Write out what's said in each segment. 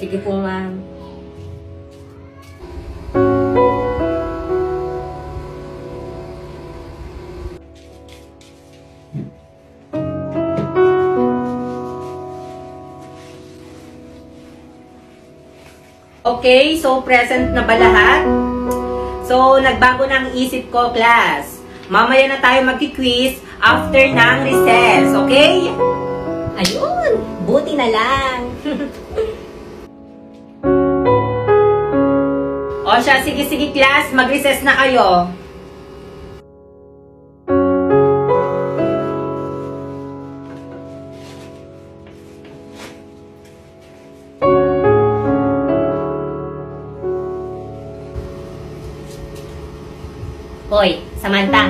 Sige po, ma'am. Okay, so present na ba lahat? So, nagbago na ang isip ko, class. Mamaya na tayo magki-quiz after ng recess, okay? Ayun, buti na lang. O siya, sige class, mag-recess na kayo. Hoy, Samantha.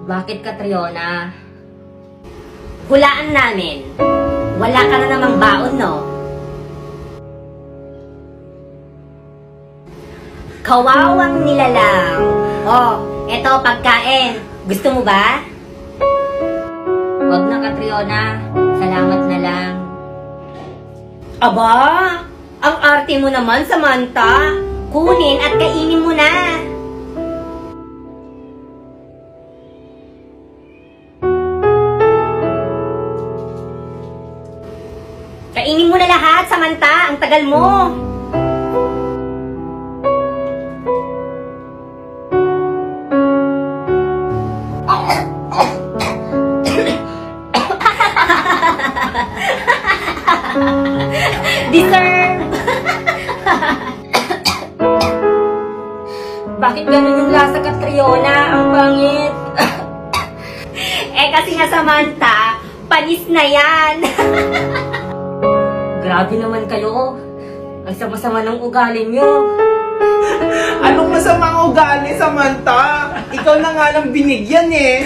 Bakit, Catriona? Hulaan namin. Wala ka na namang baon, no? Kawawang nilalang. Oh, eto pagkain. Gusto mo ba? Wag na, Catriona. Salamat na lang. Aba, ang arte mo naman, Samantha. Kunin at kainin mo na. Kainin mo na lahat, Samantha. Ang tagal mo. Deserve. Bakit ganun yung lasa, Catriona? Ang pangit. Kasi nga, Samantha, panis na yan. Grabe naman kayo. Ang sama-sama ng ugali nyo. Anong masamang ugali, Samantha? Ikaw na nga lang binigyan eh.